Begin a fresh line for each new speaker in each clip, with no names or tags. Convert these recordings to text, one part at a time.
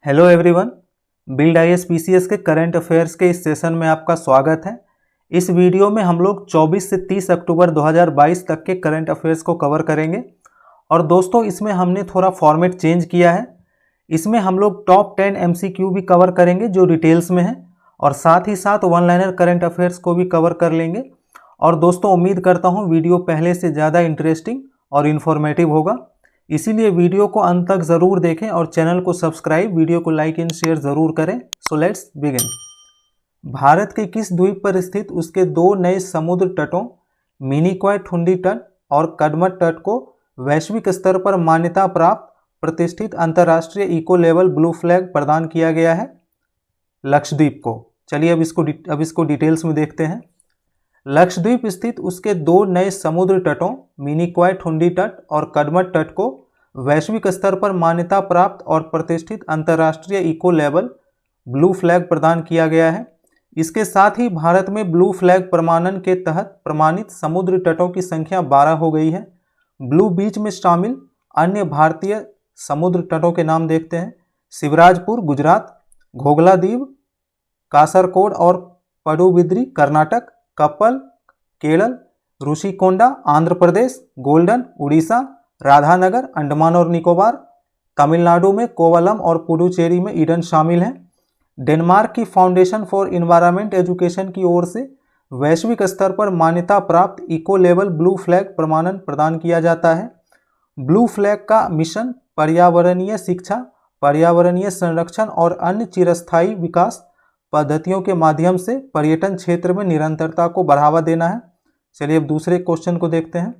Hello everyone, build IAS PCS के current affairs के इस सेशन में आपका स्वागत है। इस वीडियो में हम लोग 24 से 30 अक्टूबर 2022 तक के करंट अफेयर्स को कवर करेंगे। और दोस्तों, इसमें हमने थोड़ा फॉर्मेट चेंज किया है। इसमें हम लोग टॉप 10 एमसीक्यू भी कवर करेंगे जो डिटेल्स में है, और साथ ही साथ वन लाइनर करंट अफेयर्स को भी कवर कर लेंगे। और दोस्तों, उम्मीद करता हूँ वीडियो पहले से ज़्यादा इंटरेस्टिंग और इन्फॉर्मेटिव होगा, इसीलिए वीडियो को अंत तक ज़रूर देखें और चैनल को सब्सक्राइब, वीडियो को लाइक एंड शेयर ज़रूर करें। So let's begin. भारत के किस द्वीप पर स्थित उसके दो नए समुद्र तटों मिनिकॉय ठुंडी तट और कदमत तट को वैश्विक स्तर पर मान्यता प्राप्त प्रतिष्ठित अंतर्राष्ट्रीय इको लेवल ब्लू फ्लैग प्रदान किया गया है? लक्षद्वीप को। चलिए अब इसको डिटेल्स में देखते हैं। लक्षद्वीप स्थित उसके दो नए समुद्र तटों मिनिकॉय ठुंडी तट और कदमत तट को वैश्विक स्तर पर मान्यता प्राप्त और प्रतिष्ठित अंतर्राष्ट्रीय इको लेवल ब्लू फ्लैग प्रदान किया गया है। इसके साथ ही भारत में ब्लू फ्लैग प्रमाणन के तहत प्रमाणित समुद्र तटों की संख्या 12 हो गई है। ब्लू बीच में शामिल अन्य भारतीय समुद्र तटों के नाम देखते हैं। शिवराजपुर गुजरात, घोघला दीव, कासरकोड और पडुबिद्री कर्नाटक, कप्पल केरल, ऋषिकोंडा आंध्र प्रदेश, गोल्डन उड़ीसा, राधानगर अंडमान और निकोबार, तमिलनाडु में कोवलम और पुडुचेरी में ईडन शामिल हैं। डेनमार्क की फाउंडेशन फॉर एनवायरनमेंट एजुकेशन की ओर से वैश्विक स्तर पर मान्यता प्राप्त इको लेवल ब्लू फ्लैग प्रमाणन प्रदान किया जाता है। ब्लू फ्लैग का मिशन पर्यावरणीय शिक्षा, पर्यावरणीय संरक्षण और अन्य चिरस्थायी विकास पद्धतियों के माध्यम से पर्यटन क्षेत्र में निरंतरता को बढ़ावा देना है। चलिए अब दूसरे क्वेश्चन को देखते हैं।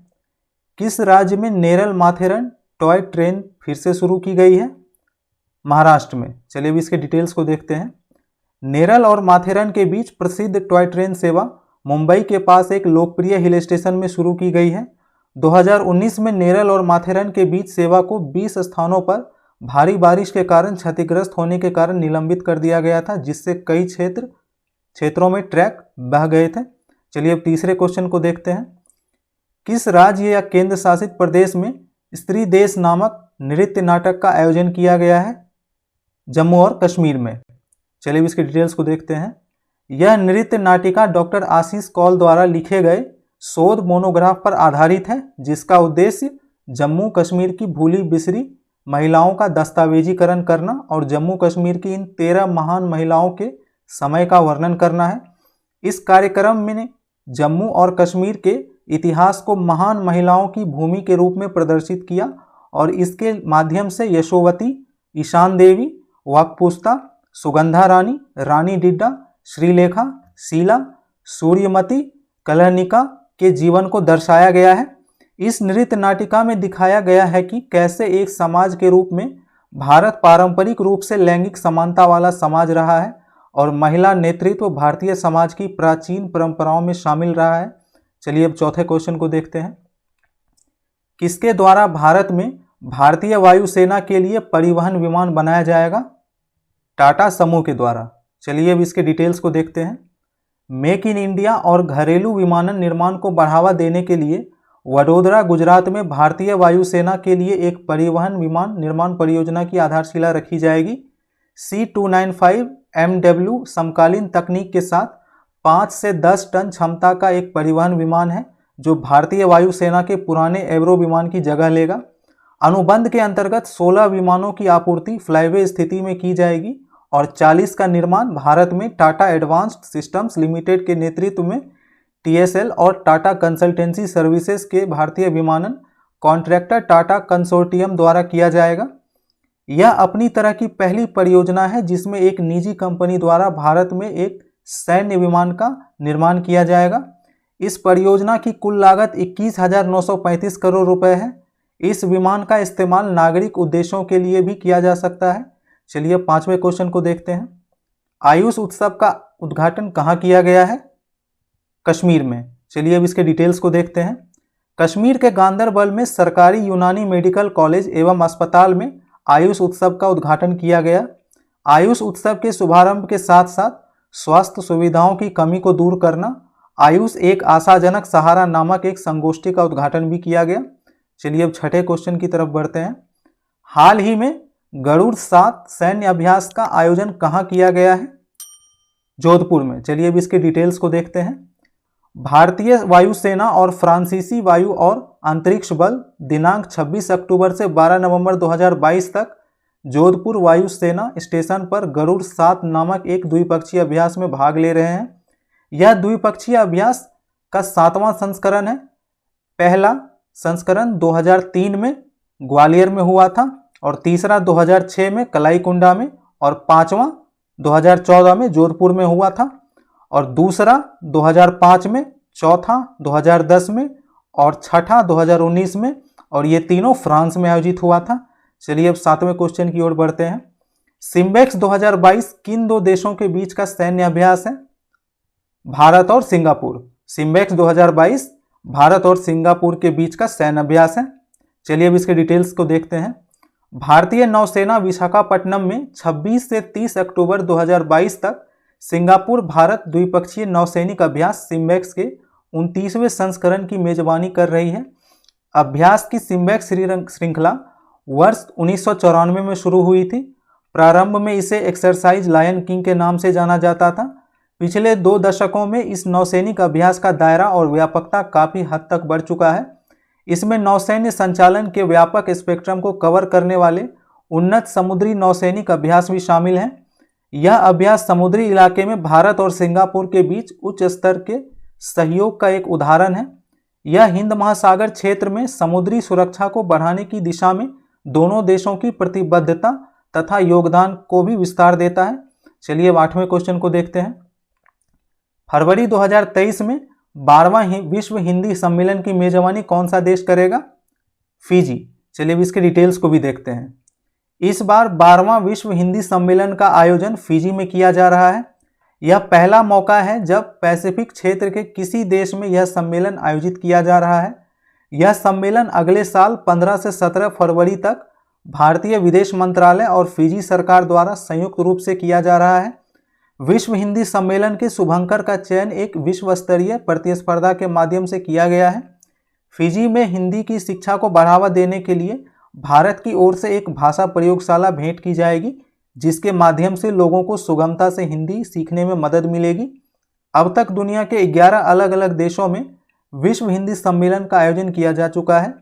किस राज्य में नेरल माथेरन टॉय ट्रेन फिर से शुरू की गई है? महाराष्ट्र में। चलिए अब इसके डिटेल्स को देखते हैं। नेरल और माथेरन के बीच प्रसिद्ध टॉय ट्रेन सेवा मुंबई के पास एक लोकप्रिय हिल स्टेशन में शुरू की गई है। 2019 में नेरल और माथेरन के बीच सेवा को 20 स्थानों पर भारी बारिश के कारण क्षतिग्रस्त होने के कारण निलंबित कर दिया गया था, जिससे कई क्षेत्रों में ट्रैक बह गए थे। चलिए अब तीसरे क्वेश्चन को देखते हैं। किस राज्य या केंद्र शासित प्रदेश में स्त्री देश नामक नृत्य नाटक का आयोजन किया गया है? जम्मू और कश्मीर में। चलिए इसकी डिटेल्स को देखते हैं। यह नृत्य नाटिका डॉक्टर आशीष कौल द्वारा लिखे गए शोध मोनोग्राफ पर आधारित है, जिसका उद्देश्य जम्मू कश्मीर की भूली बिसरी महिलाओं का दस्तावेजीकरण करना और जम्मू कश्मीर की इन 13 महान महिलाओं के समय का वर्णन करना है। इस कार्यक्रम में जम्मू और कश्मीर के इतिहास को महान महिलाओं की भूमि के रूप में प्रदर्शित किया और इसके माध्यम से यशोवती, ईशान देवी, वाकपुस्ता, सुगंधा रानी, रानी डिड्डा, श्रीलेखा, शीला, सूर्यमती, कलहनिका के जीवन को दर्शाया गया है। इस नृत्य नाटिका में दिखाया गया है कि कैसे एक समाज के रूप में भारत पारंपरिक रूप से लैंगिक समानता वाला समाज रहा है और महिला नेतृत्व भारतीय समाज की प्राचीन परंपराओं में शामिल रहा है। चलिए अब चौथे क्वेश्चन को देखते हैं। किसके द्वारा भारत में भारतीय वायुसेना के लिए परिवहन विमान बनाया जाएगा? टाटा समूह के द्वारा। चलिए अब इसके डिटेल्स को देखते हैं। मेक इन इंडिया और घरेलू विमानन निर्माण को बढ़ावा देने के लिए वडोदरा गुजरात में भारतीय वायुसेना के लिए एक परिवहन विमान निर्माण परियोजना की आधारशिला रखी जाएगी। C295 MW समकालीन तकनीक के साथ 5 से 10 टन क्षमता का एक परिवहन विमान है, जो भारतीय वायुसेना के पुराने एवरो विमान की जगह लेगा। अनुबंध के अंतर्गत 16 विमानों की आपूर्ति फ्लाईवे स्थिति में की जाएगी और 40 का निर्माण भारत में टाटा एडवांस्ड सिस्टम्स लिमिटेड के नेतृत्व में TSL और टाटा कंसल्टेंसी सर्विसेज के भारतीय विमानन कॉन्ट्रैक्टर टाटा कंसोर्टियम द्वारा किया जाएगा। यह अपनी तरह की पहली परियोजना है जिसमें एक निजी कंपनी द्वारा भारत में एक सैन्य विमान का निर्माण किया जाएगा। इस परियोजना की कुल लागत 21,935 करोड़ रुपए है। इस विमान का इस्तेमाल नागरिक उद्देश्यों के लिए भी किया जा सकता है। चलिए पांचवें क्वेश्चन को देखते हैं। आयुष उत्सव का उद्घाटन कहाँ किया गया है? कश्मीर में। चलिए अब इसके डिटेल्स को देखते हैं। कश्मीर के गांदरबल में सरकारी यूनानी मेडिकल कॉलेज एवं अस्पताल में आयुष उत्सव का उद्घाटन किया गया। आयुष उत्सव के शुभारंभ के साथ साथ स्वास्थ्य सुविधाओं की कमी को दूर करना, आयुष एक आशाजनक सहारा नामक एक संगोष्ठी का उद्घाटन भी किया गया। चलिए अब छठे क्वेश्चन की तरफ बढ़ते हैं। हाल ही में गरुड़ 7 सैन्य अभ्यास का आयोजन कहाँ किया गया है? जोधपुर में। चलिए अब इसके डिटेल्स को देखते हैं। भारतीय वायुसेना और फ्रांसीसी वायु और अंतरिक्ष बल दिनांक 26 अक्टूबर से 12 नवंबर 2022 तक जोधपुर वायुसेना स्टेशन पर गरुड़ 7 नामक एक द्विपक्षीय अभ्यास में भाग ले रहे हैं। यह द्विपक्षीय अभ्यास का 7वां संस्करण है। पहला संस्करण 2003 में ग्वालियर में हुआ था और तीसरा 2006 में कलाईकुंडा में और पांचवा 2014 में जोधपुर में हुआ था और दूसरा 2005 में, चौथा 2010 में और छठा 2019 में, और ये तीनों फ्रांस में आयोजित हुआ था। चलिए अब 7वें क्वेश्चन की ओर बढ़ते हैं। सिम्बेक्स 2022 किन दो देशों के बीच का सैन्य अभ्यास है? भारत और सिंगापुर। सिम्बेक्स 2022 भारत और सिंगापुर के बीच का सैन्य अभ्यास है। चलिए अब इसके डिटेल्स को देखते हैं। भारतीय नौसेना विशाखापट्टनम में 26 से 30 अक्टूबर 2022 तक सिंगापुर भारत द्विपक्षीय नौसैनिक अभ्यास सिम्बेक्स के 29वें संस्करण की मेजबानी कर रही है। अभ्यास की सिम्बेक्स श्रृंखला वर्ष 1994 में शुरू हुई थी। प्रारंभ में इसे एक्सरसाइज लायन किंग के नाम से जाना जाता था। पिछले 2 दशकों में इस नौसैनिक अभ्यास का दायरा और व्यापकता काफ़ी हद तक बढ़ चुका है। इसमें नौसैन्य संचालन के व्यापक स्पेक्ट्रम को कवर करने वाले उन्नत समुद्री नौसैनिक अभ्यास भी शामिल हैं। यह अभ्यास समुद्री इलाके में भारत और सिंगापुर के बीच उच्च स्तर के सहयोग का एक उदाहरण है। यह हिंद महासागर क्षेत्र में समुद्री सुरक्षा को बढ़ाने की दिशा में दोनों देशों की प्रतिबद्धता तथा योगदान को भी विस्तार देता है। चलिए अब 8वें क्वेश्चन को देखते हैं। फरवरी 2023 में 12वां विश्व हिंदी सम्मेलन की मेजबानी कौन सा देश करेगा? फिजी। चलिए अब इसके डिटेल्स को भी देखते हैं। इस बार 12वां विश्व हिंदी सम्मेलन का आयोजन फिजी में किया जा रहा है। यह पहला मौका है जब पैसिफिक क्षेत्र के किसी देश में यह सम्मेलन आयोजित किया जा रहा है। यह सम्मेलन अगले साल 15 से 17 फरवरी तक भारतीय विदेश मंत्रालय और फिजी सरकार द्वारा संयुक्त रूप से किया जा रहा है। विश्व हिंदी सम्मेलन के शुभंकर का चयन एक विश्व स्तरीय प्रतिस्पर्धा के माध्यम से किया गया है। फिजी में हिंदी की शिक्षा को बढ़ावा देने के लिए भारत की ओर से एक भाषा प्रयोगशाला भेंट की जाएगी, जिसके माध्यम से लोगों को सुगमता से हिंदी सीखने में मदद मिलेगी। अब तक दुनिया के 11 अलग अलग देशों में विश्व हिंदी सम्मेलन का आयोजन किया जा चुका है।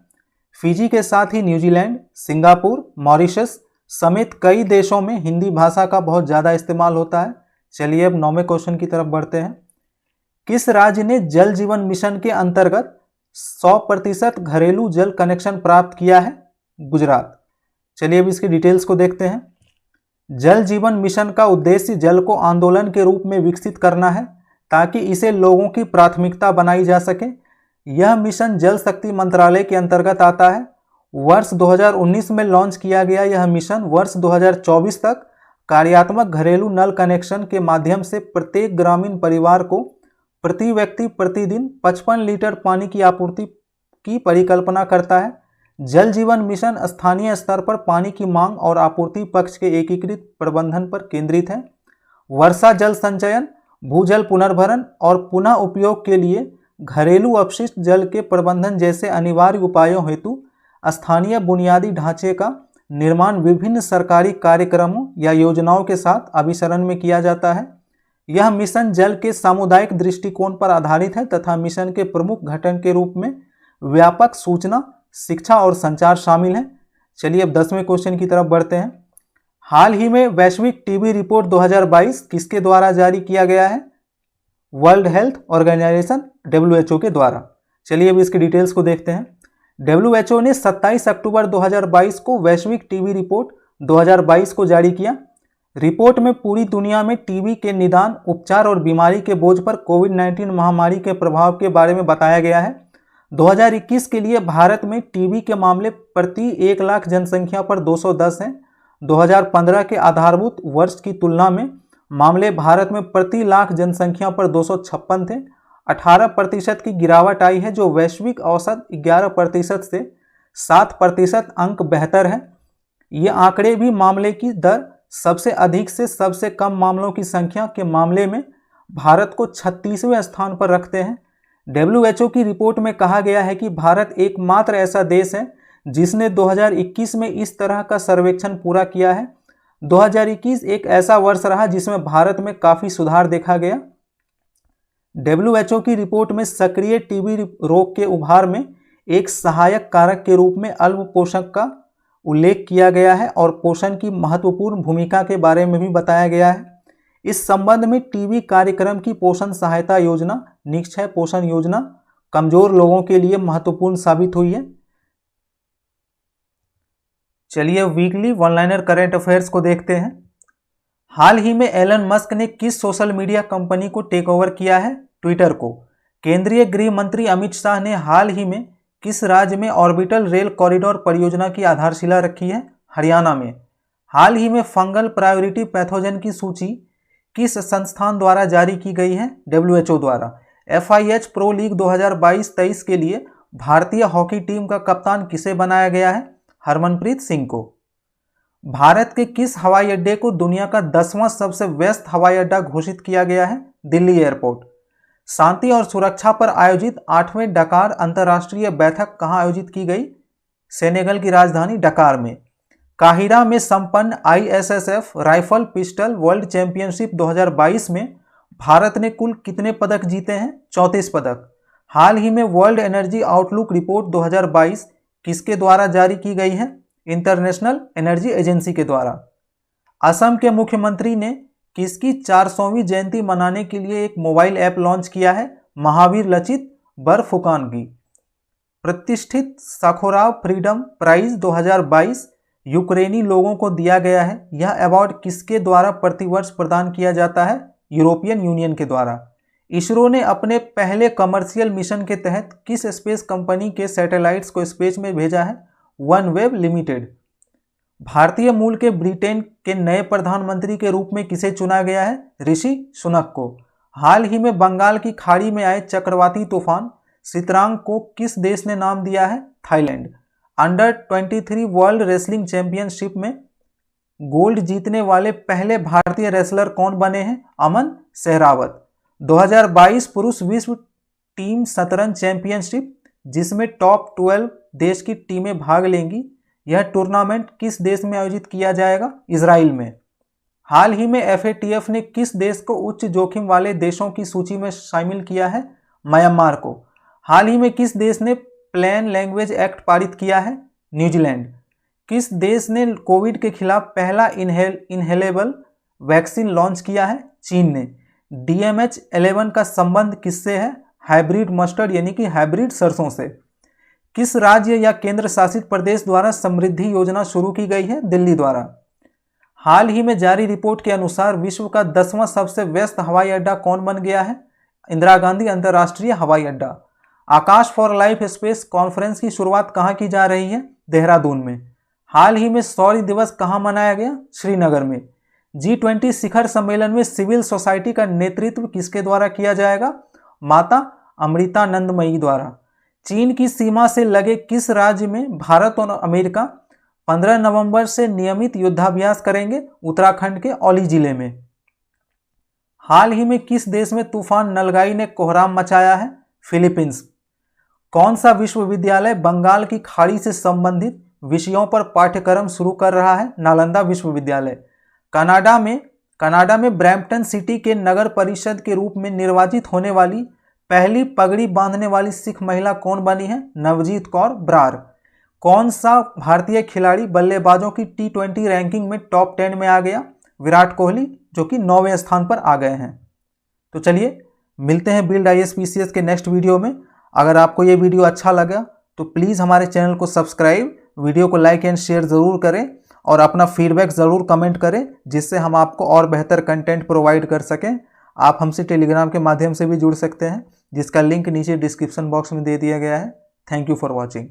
फिजी के साथ ही न्यूजीलैंड, सिंगापुर, मॉरिशस समेत कई देशों में हिंदी भाषा का बहुत ज़्यादा इस्तेमाल होता है। चलिए अब 9वें क्वेश्चन की तरफ बढ़ते हैं। किस राज्य ने जल जीवन मिशन के अंतर्गत 100% घरेलू जल कनेक्शन प्राप्त किया है? गुजरात। चलिए अब इसकी डिटेल्स को देखते हैं। जल जीवन मिशन का उद्देश्य जल को आंदोलन के रूप में विकसित करना है ताकि इसे लोगों की प्राथमिकता बनाई जा सके। यह मिशन जल शक्ति मंत्रालय के अंतर्गत आता है। वर्ष 2019 में लॉन्च किया गया यह मिशन वर्ष 2024 तक कार्यात्मक घरेलू नल कनेक्शन के माध्यम से प्रत्येक ग्रामीण परिवार को प्रति व्यक्ति प्रतिदिन 55 लीटर पानी की आपूर्ति की परिकल्पना करता है। जल जीवन मिशन स्थानीय स्तर पर पानी की मांग और आपूर्ति पक्ष के एकीकृत प्रबंधन पर केंद्रित है। वर्षा जल संचयन, भूजल पुनर्भरण और पुनः उपयोग के लिए घरेलू अपशिष्ट जल के प्रबंधन जैसे अनिवार्य उपायों हेतु स्थानीय बुनियादी ढांचे का निर्माण विभिन्न सरकारी कार्यक्रमों या योजनाओं के साथ अभिसरण में किया जाता है। यह मिशन जल के सामुदायिक दृष्टिकोण पर आधारित है तथा मिशन के प्रमुख घटक के रूप में व्यापक सूचना, शिक्षा और संचार शामिल है। चलिए अब 10वें क्वेश्चन की तरफ बढ़ते हैं। हाल ही में वैश्विक टीबी रिपोर्ट 2022 किसके द्वारा जारी किया गया है? वर्ल्ड हेल्थ ऑर्गेनाइजेशन WHO के द्वारा। चलिए अब इसकी डिटेल्स को देखते हैं। WHO ने 27 अक्टूबर 2022 को वैश्विक टीबी रिपोर्ट 2022 को जारी किया। रिपोर्ट में पूरी दुनिया में टीबी के निदान, उपचार और बीमारी के बोझ पर कोविड-19 महामारी के प्रभाव के बारे में बताया गया है। 2021 के लिए भारत में टीबी के मामले प्रति 1 लाख जनसंख्या पर 210 हैं। 2015 के आधारभूत वर्ष की तुलना में मामले भारत में प्रति लाख जनसंख्या पर 256 थे। 18% की गिरावट आई है, जो वैश्विक औसत 11% से 7% अंक बेहतर है। ये आंकड़े भी मामले की दर, सबसे अधिक से सबसे कम मामलों की संख्या के मामले में भारत को 36वें स्थान पर रखते हैं। WHO की रिपोर्ट में कहा गया है कि भारत एकमात्र ऐसा देश है जिसने 2021 में इस तरह का सर्वेक्षण पूरा किया है। 2021 एक ऐसा वर्ष रहा जिसमें भारत में काफ़ी सुधार देखा गया। WHO की रिपोर्ट में सक्रिय टीबी रोग के उभार में एक सहायक कारक के रूप में अल्प पोषण का उल्लेख किया गया है और पोषण की महत्वपूर्ण भूमिका के बारे में भी बताया गया है। इस संबंध में टीबी कार्यक्रम की पोषण सहायता योजना, निक्षय पोषण योजना कमजोर लोगों के लिए महत्वपूर्ण साबित हुई है। चलिए weekly one liner current affairs को देखते हैं। हाल ही में एलन मस्क ने किस सोशल मीडिया कंपनी को टेक ओवर किया है? ट्विटर को। केंद्रीय गृह मंत्री अमित शाह ने हाल ही में किस राज्य में ऑर्बिटल रेल कॉरिडोर परियोजना की आधारशिला रखी है? हरियाणा में। हाल ही में फंगल प्रायोरिटी पैथोजन की सूची किस संस्थान द्वारा जारी की गई है? WHO द्वारा। FIH प्रो लीग 2022-23 के लिए भारतीय हॉकी टीम का कप्तान किसे बनाया गया है? हरमनप्रीत सिंह को। भारत के किस हवाई अड्डे को दुनिया का 10वां सबसे व्यस्त हवाई अड्डा घोषित किया गया है? दिल्ली एयरपोर्ट। शांति और सुरक्षा पर आयोजित 8वें डकार अंतर्राष्ट्रीय बैठक कहां आयोजित की गई? सेनेगल की राजधानी डकार में। काहिरा में संपन्न ISSF rifle pistol world championship 2022 में भारत ने कुल कितने पदक जीते हैं? 34 पदक। हाल ही में वर्ल्ड एनर्जी आउटलुक रिपोर्ट 2022 किसके द्वारा जारी की गई है? इंटरनेशनल एनर्जी एजेंसी के द्वारा। असम के मुख्यमंत्री ने किसकी 400वीं जयंती मनाने के लिए एक मोबाइल ऐप लॉन्च किया है? महावीर लचित बरफुकान की। प्रतिष्ठित साखोराव फ्रीडम प्राइज 2022 यूक्रेनी लोगों को दिया गया है। यह अवार्ड किसके द्वारा प्रतिवर्ष प्रदान किया जाता है? यूरोपियन यूनियन के द्वारा। इसरो ने अपने पहले कमर्शियल मिशन के तहत किस स्पेस कंपनी के सैटेलाइट्स को स्पेस में भेजा है? OneWeb limited. भारतीय मूल के ब्रिटेन के नए प्रधानमंत्री के रूप में किसे चुना गया है? ऋषि सुनक को। हाल ही में बंगाल की खाड़ी में आए चक्रवाती तूफान सितरांग को किस देश ने नाम दिया है? Thailand. Under 23 world wrestling championship में गोल्ड जीतने वाले पहले भारतीय रेसलर कौन बने हैं? अमन सहरावत। 2022 पुरुष विश्व टीम शतरंज चैंपियनशिप जिसमें टॉप 12 देश की टीमें भाग लेंगी, यह टूर्नामेंट किस देश में आयोजित किया जाएगा? इजराइल में। हाल ही में FATF ने किस देश को उच्च जोखिम वाले देशों की सूची में शामिल किया है? म्यांमार को। हाल ही में किस देश ने प्लेन लैंग्वेज एक्ट पारित किया है? न्यूजीलैंड। किस देश ने कोविड के खिलाफ पहला इनहेलेबल वैक्सीन लॉन्च किया है? चीन ने। DMH11 का संबंध किससे है? हाइब्रिड मस्टर्ड यानी कि हाइब्रिड सरसों से। किस राज्य या केंद्र शासित प्रदेश द्वारा समृद्धि योजना शुरू की गई है? दिल्ली द्वारा। हाल ही में जारी रिपोर्ट के अनुसार विश्व का 10वां सबसे व्यस्त हवाई अड्डा कौन बन गया है? इंदिरा गांधी अंतर्राष्ट्रीय हवाई अड्डा। आकाश फॉर लाइफ स्पेस कॉन्फ्रेंस की शुरुआत कहाँ की जा रही है? देहरादून में। हाल ही में शौर्य दिवस कहाँ मनाया गया? श्रीनगर में। G20 शिखर सम्मेलन में सिविल सोसाइटी का नेतृत्व किसके द्वारा किया जाएगा? माता अमृतानंदमयी द्वारा। चीन की सीमा से लगे किस राज्य में भारत और अमेरिका 15 नवंबर से नियमित युद्धाभ्यास करेंगे? उत्तराखंड के औली जिले में। हाल ही में किस देश में तूफान नलगाई ने कोहराम मचाया है? फिलीपींस। कौन सा विश्वविद्यालय बंगाल की खाड़ी से संबंधित विषयों पर पाठ्यक्रम शुरू कर रहा है? नालंदा विश्वविद्यालय। कनाडा में ब्रैम्पटन सिटी के नगर परिषद के रूप में निर्वाचित होने वाली पहली पगड़ी बांधने वाली सिख महिला कौन बनी है? नवजीत कौर बरार। कौन सा भारतीय खिलाड़ी बल्लेबाजों की T20 रैंकिंग में टॉप 10 में आ गया? विराट कोहली, जो कि 9वें स्थान पर आ गए हैं। तो चलिए मिलते हैं बिल्ड IAS-PCS के नेक्स्ट वीडियो में। अगर आपको ये वीडियो अच्छा लगा तो प्लीज़ हमारे चैनल को सब्सक्राइब, वीडियो को लाइक एंड शेयर ज़रूर करें और अपना फीडबैक ज़रूर कमेंट करें, जिससे हम आपको और बेहतर कंटेंट प्रोवाइड कर सकें। आप हमसे टेलीग्राम के माध्यम से भी जुड़ सकते हैं, जिसका लिंक नीचे डिस्क्रिप्शन बॉक्स में दे दिया गया है। Thank you for watching.